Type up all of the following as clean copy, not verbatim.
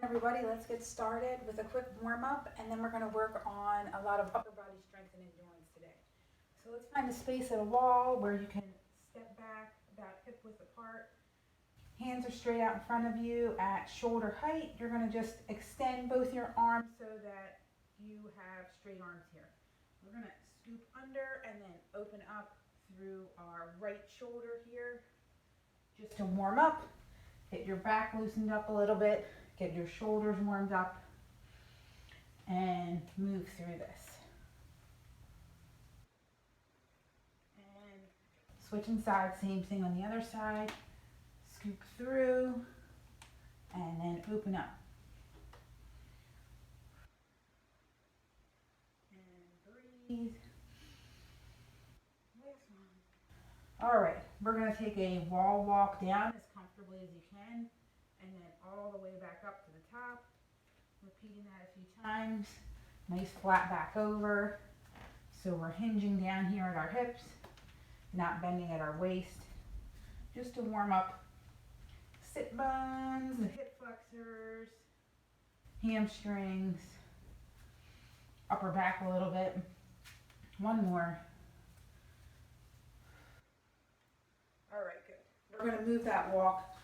Everybody, let's get started with a quick warm up and then we're going to work on a lot of upper body strength and endurance today. So let's find a space at a wall where you can step back about hip width apart. Hands are straight out in front of you at shoulder height. You're going to just extend both your arms so that you have straight arms here. We're going to scoop under and then open up through our right shoulder here just to warm up. Get your back loosened up a little bit. Get your shoulders warmed up and move through this. And switching sides, same thing on the other side. Scoop through and then open up. And breathe. All right, we're going to take a wall walk down as comfortably as you can. And then all the way back up to the top. Repeating that a few times. Nice flat back over. So we're hinging down here at our hips, not bending at our waist. Just to warm up sit bones, the hip flexors, hamstrings, upper back a little bit. One more. All right, good. We're going to move that walk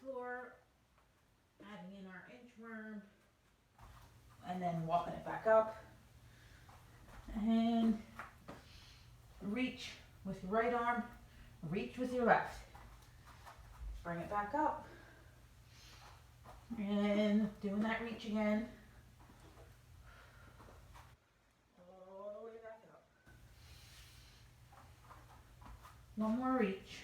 floor, adding in our inchworm, and then walking it back up. And reach with your right arm, reach with your left. Bring it back up. And doing that reach again. All the way back up. One more reach.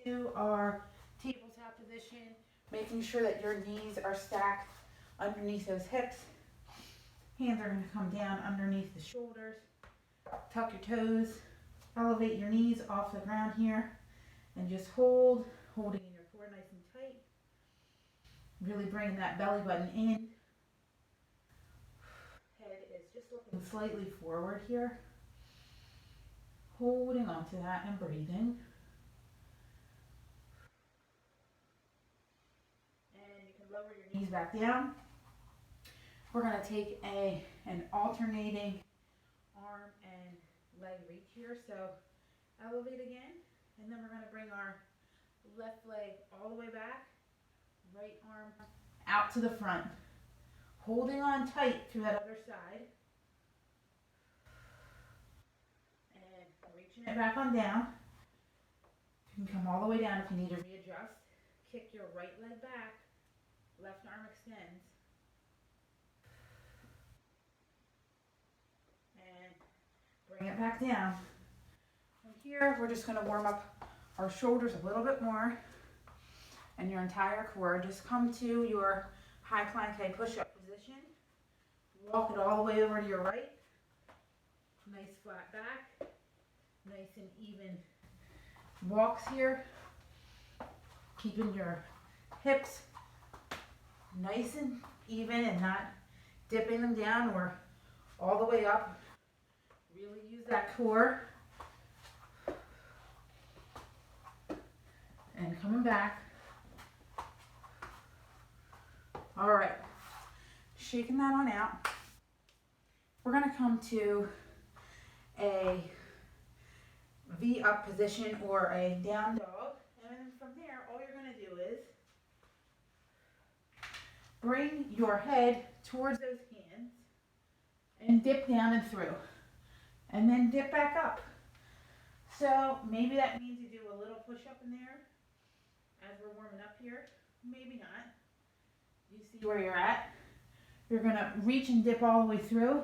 To our tabletop position, making sure that your knees are stacked underneath those hips. Hands are going to come down underneath the shoulders. Tuck your toes. Elevate your knees off the ground here. And just holding in your core nice and tight. Really bring that belly button in. Head is just looking slightly forward here. Holding onto that and breathing. Lower your knees back down. We're going to take an alternating arm and leg reach here. So elevate again, and then we're going to bring our left leg all the way back, right arm out to the front, holding on tight through that other side, and reaching it back on down. You can come all the way down if you need to readjust. Kick your right leg back. Left arm extends. And bring it back down. From here, we're just going to warm up our shoulders a little bit more. And your entire core. Just come to your high plank high push-up position. Walk it all the way over to your right. Nice flat back. Nice and even walks here. Keeping your hips nice and even and not dipping them down or all the way up. Really use that core. And coming back. All right. Shaking that on out. We're going to come to a V-up position or a down dog. And from there, all you're going to do is bring your head towards those hands and dip down and through. And then dip back up. So maybe that means you do a little push-up in there as we're warming up here. Maybe not. You see where you're at. You're going to reach and dip all the way through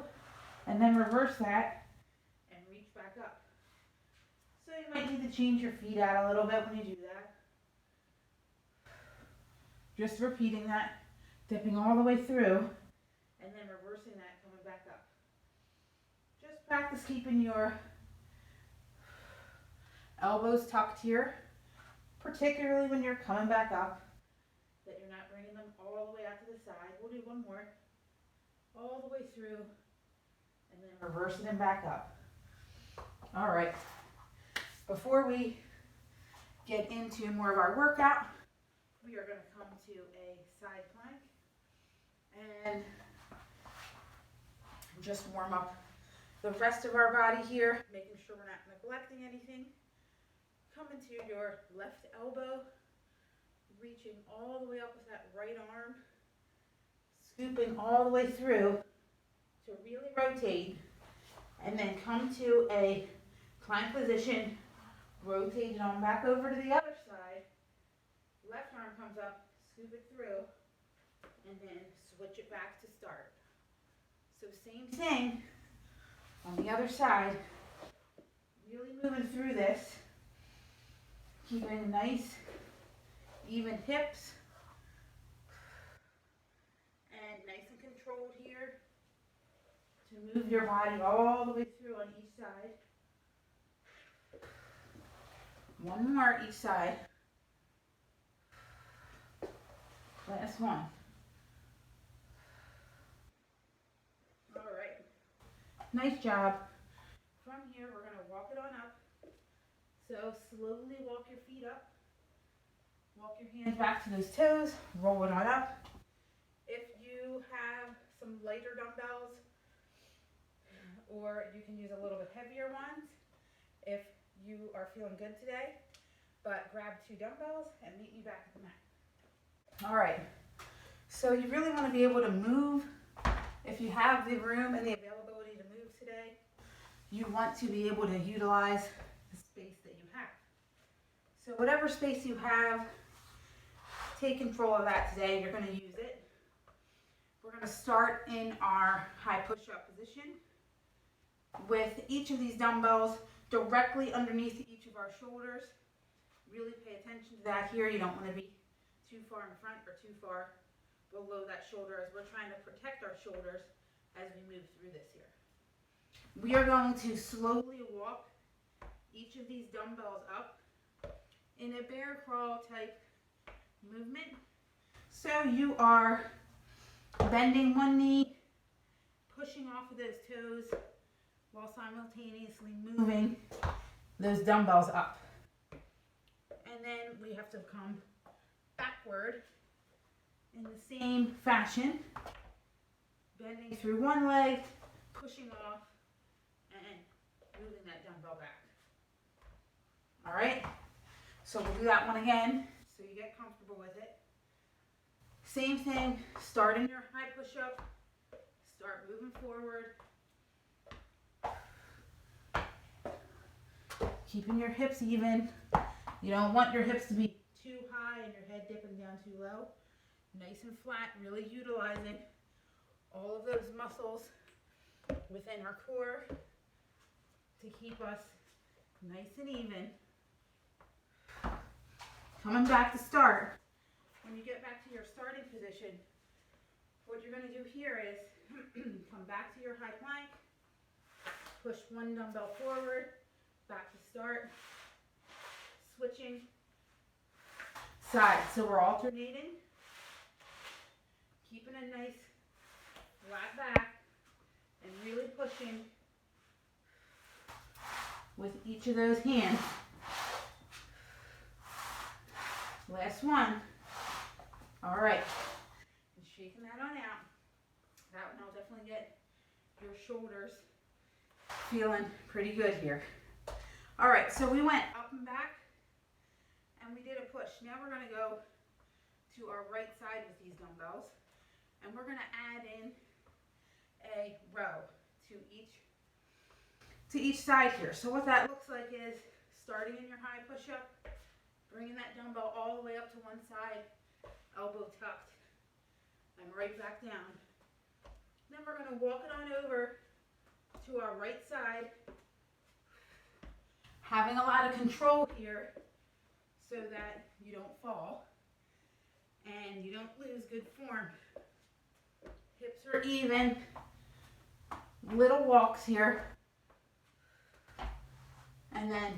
and then reverse that and reach back up. So you might need to change your feet out a little bit when you do that. Just repeating that. Dipping all the way through, and then reversing that, coming back up. Just practice keeping your elbows tucked here, particularly when you're coming back up, that you're not bringing them all the way out to the side. We'll do one more. All the way through, and then reversing them back up. All right. Before we get into more of our workout, we are going to come to a side plank and just warm up the rest of our body here, making sure we're not neglecting anything. Come into your left elbow, reaching all the way up with that right arm, scooping all the way through to really rotate, and then come to a plank position, rotate it on back over to the other side. Left arm comes up, scoop it through, and then switch it back to start. So same thing on the other side, really moving through this, keeping nice, even hips, and nice and controlled here to move your body all the way through on each side. One more each side. Last one. All right. Nice job. From here, we're going to walk it on up. So slowly walk your feet up. Walk your hands back to those toes. Roll it on up. If you have some lighter dumbbells, or you can use a little bit heavier ones if you are feeling good today. But grab 2 dumbbells and meet me back at the mat. All right. So you really want to be able to move. If you have the room and the availability to move today, you want to be able to utilize the space that you have. So whatever space you have, take control of that today. You're going to use it. We're going to start in our high push-up position with each of these dumbbells directly underneath each of our shoulders. Really pay attention to that here. You don't want to be too far in front or too far below that shoulder, as we're trying to protect our shoulders as we move through this here. We are going to slowly walk each of these dumbbells up in a bear crawl type movement. So you are bending one knee, pushing off of those toes while simultaneously moving those dumbbells up. And then we have to come backward in the same fashion, bending through one leg, pushing off, and moving that dumbbell back. All right, so we'll do that one again so you get comfortable with it. Same thing, start in your high push-up, start moving forward, keeping your hips even. You don't want your hips to be too high and your head dipping down too low. Nice and flat, really utilizing all of those muscles within our core to keep us nice and even. Coming back to start. When you get back to your starting position, what you're going to do here is come back to your high plank, push one dumbbell forward, back to start, switching sides. So we're alternating, keeping a nice flat back and really pushing with each of those hands. Last one. All right, and shaking that on out. That one will definitely get your shoulders feeling pretty good here. All right, so we went up and back, and we did a push. Now we're going to go to our right side with these dumbbells, and we're going to add in a row to each side here. So what that looks like is starting in your high push-up, bringing that dumbbell all the way up to one side, elbow tucked, and right back down. Then we're going to walk it on over to our right side, having a lot of control here so that you don't fall and you don't lose good form. Hips are even, little walks here, and then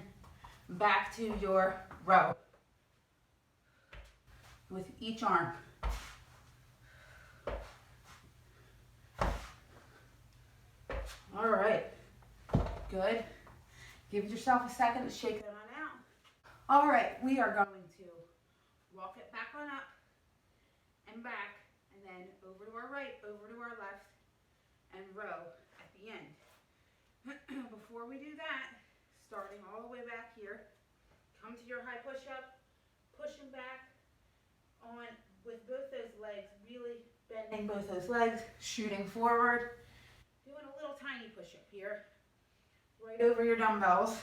back to your row with each arm. All right, good. Give yourself a second to shake that on out. All right, we are going to Walk it back on up and back, and then over to our right, over to our left, and row at the end. Before we do that, starting all the way back here, come to your high push-up, pushing back on with both those legs, really bending both those legs, shooting forward, doing a little tiny push-up here, right over your dumbbells,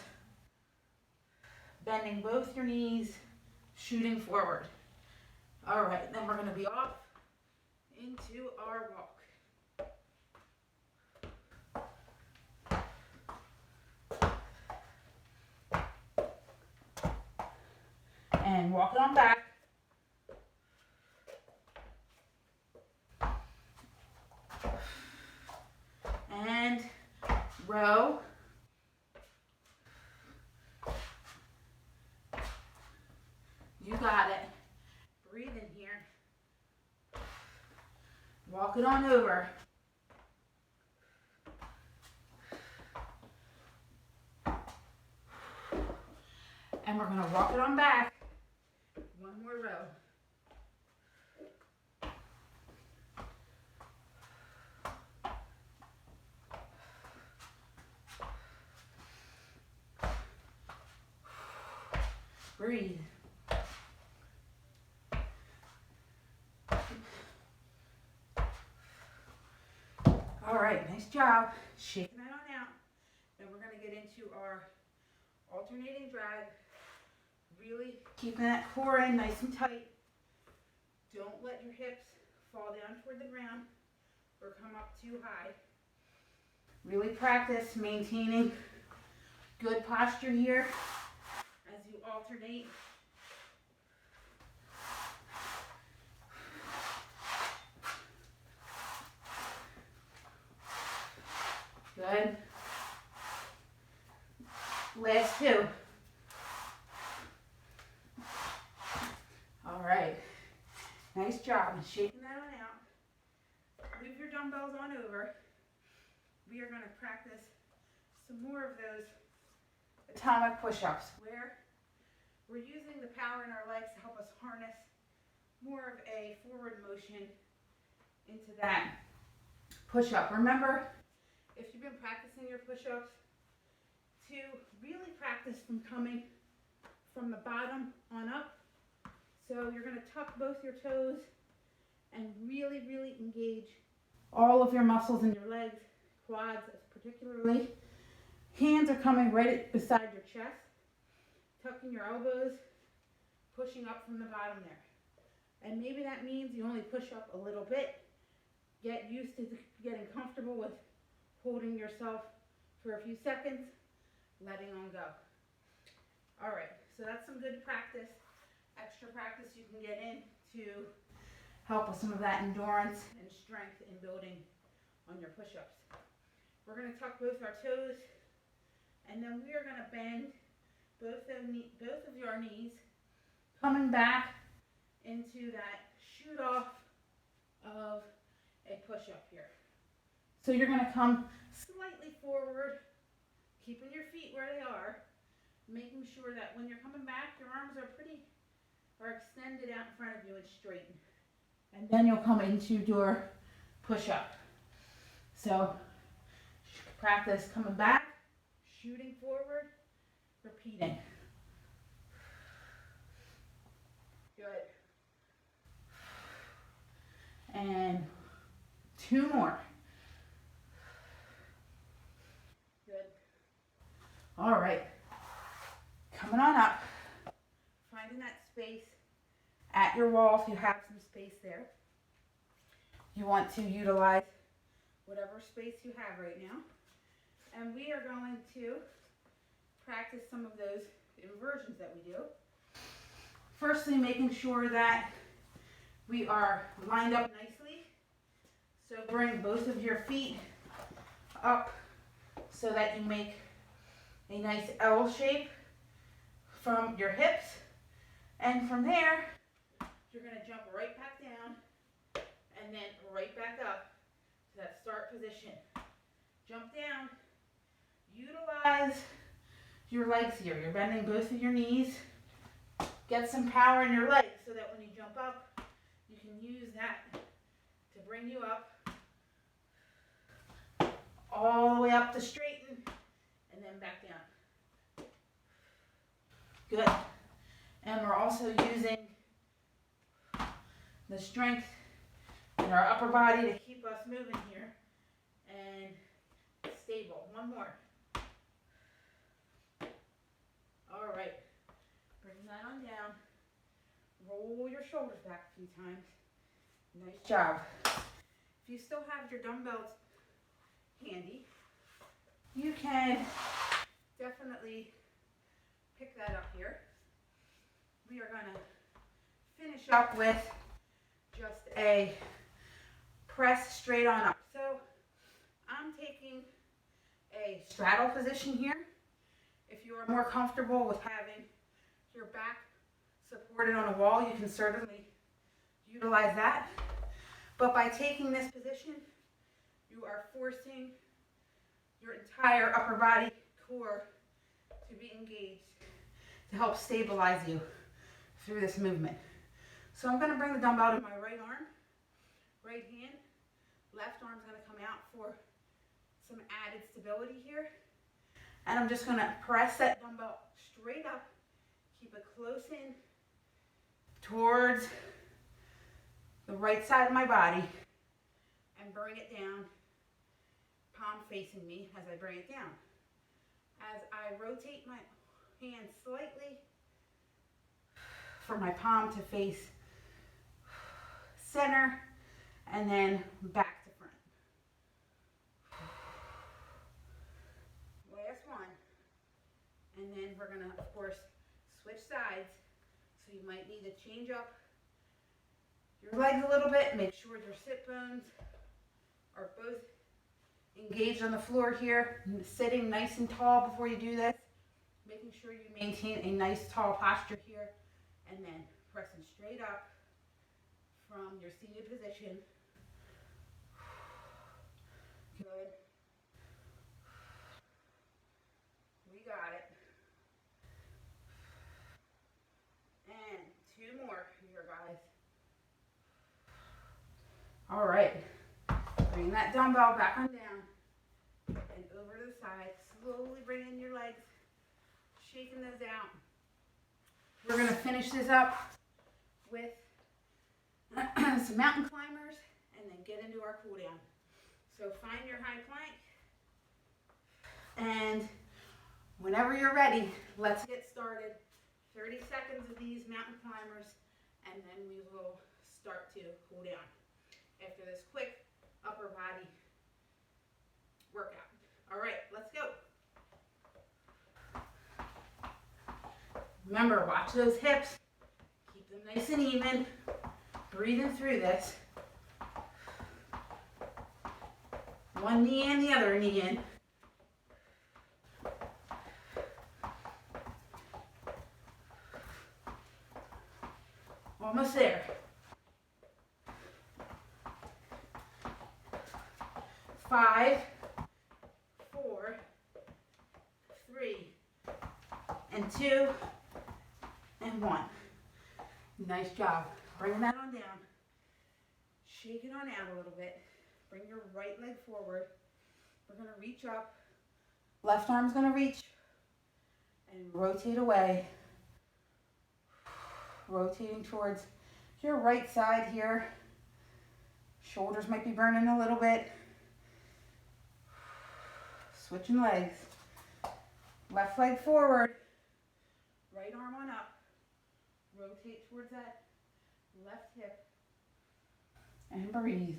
bending both your knees, shooting forward. All right, then we're going to be off into our walk. And walk it on back. And row. You got it. Breathe in here. Walk it on over. And we're going to walk it on back. One more row. Breathe. All right, nice job. Shaking that on out. Then we're going to get into our alternating drag. Really keeping that core in nice and tight. Don't let your hips fall down toward the ground or come up too high. Really practice maintaining good posture here as you alternate. Good. Last two. All right. Nice job. Shaking that on out. Move your dumbbells on over. We are going to practice some more of those atomic push-ups where we're using the power in our legs to help us harness more of a forward motion into that push-up. Remember, if you've been practicing your push-ups, to really practice from coming from the bottom on up. So you're going to tuck both your toes and really, really engage all of your muscles in your legs, quads particularly. Hands are coming right beside your chest, tucking your elbows, pushing up from the bottom there. And maybe that means you only push up a little bit. Get used to getting comfortable with holding yourself for a few seconds, letting on go. All right, so that's some good practice, extra practice you can get in to help with some of that endurance and strength in building on your push-ups. We're going to tuck both our toes, and then we are going to bend both of your knees, coming back into that shoot off of a push-up here. So you're going to come slightly forward, keeping your feet where they are, making sure that when you're coming back, your arms are extended out in front of you and straight. And then you'll come into your push-up. So practice coming back, shooting forward, repeating. Good. And two more. Good. All right. Coming on up. Finding that space at your wall if you have some space there. You want to utilize whatever space you have right now. And we are going to practice some of those inversions that we do. Firstly, making sure that we are lined up nicely. So bring both of your feet up so that you make a nice L shape from your hips. And from there, you're going to jump right back down and then right back up to that start position. Jump down. Utilize your legs here. You're bending both of your knees. get some power in your legs so that when you jump up, you can use that to bring you up all the way up to straighten and then back down. Good. And we're also using the strength in our upper body to keep us moving here and stable. One more. All right. Bring that on down. Roll your shoulders back a few times. Nice job. If you still have your dumbbells handy, you can definitely pick that up here. We are going to finish up with just a press straight on up. So I'm taking a straddle position here. If you are more comfortable with having your back supported on a wall, you can certainly utilize that. But by taking this position, you are forcing your entire upper body core to be engaged to help stabilize you through this movement. So I'm going to bring the dumbbell to my right arm, right hand. Left arm's going to come out for some added stability here. And I'm just going to press that dumbbell straight up, keep it close in towards the right side of my body, and bring it down, palm facing me as I bring it down. As I rotate my hand slightly for my palm to face center and then back to front. Last one. And then we're going to, of course, switch sides. So you might need to change up your legs a little bit. Make sure your sit bones are both engaged on the floor here. Sitting nice and tall before you do this. Making sure you maintain a nice tall posture here. And then pressing straight up from your seated position. Good. We got it. And two more here, guys. All right. Bring that dumbbell back on down and over to the side. Slowly bring in your legs, shaking those out. We're going to finish this up with some mountain climbers and then get into our cool down. So find your high plank, and whenever you're ready, let's get started. 30 seconds of these mountain climbers, and then we will start to cool down after this quick upper body workout. All right, let's go. Remember, watch those hips. Keep them nice and even. Breathing through this. One knee in, the other knee in. Almost there. 5, 4, 3, and 2, and 1. Nice job. Bring that on down. Shake it on out a little bit. Bring your right leg forward. We're going to reach up. Left arm's going to reach and rotate away. Rotating towards your right side here. Shoulders might be burning a little bit. Switching legs. Left leg forward. Right arm on up. Rotate towards that left hip. And breathe.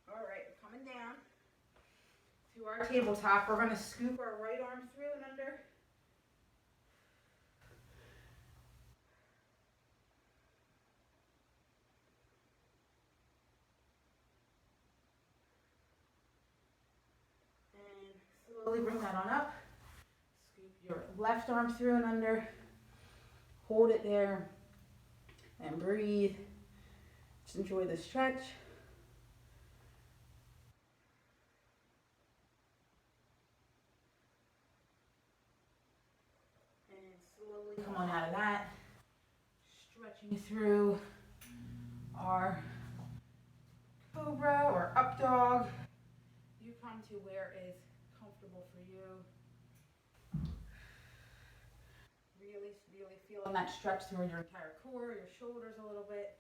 All right, coming down to our tabletop. We're going to scoop our right arm through and under. And slowly bring that on up. Scoop your left arm through and under. Hold it there. And breathe. Just enjoy the stretch. Slowly come on out of that. Stretching through our cobra or up dog. You come to where is comfortable for you. Really feeling that stretch through your entire core, your shoulders a little bit.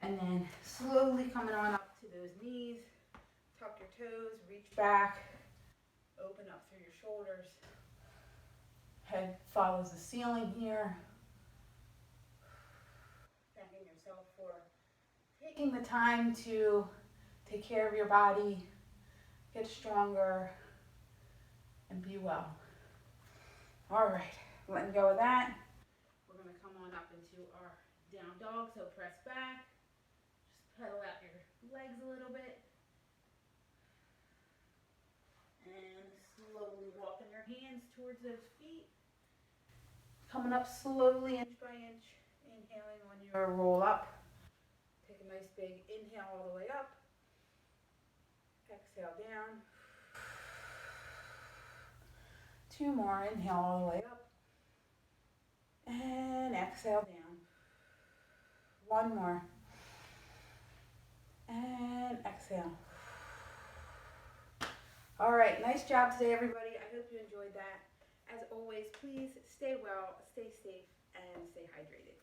And then slowly coming on up to those knees. Tuck your toes, reach back, open up through your shoulders. Head follows the ceiling here. Thanking yourself for taking the time to take care of your body, get stronger, and be well. All right, letting go of that. We're going to come on up into our down dog, so press back. Just pedal out your legs a little bit. And slowly walking your hands towards those feet. Coming up slowly, inch by inch. Inhaling on your roll up. Take a nice big inhale all the way up. Exhale down. 2 more. Inhale all the way up. And exhale down. 1 more. And exhale. All right, nice job today, everybody. I hope you enjoyed that. As always, please stay well, stay safe, and stay hydrated.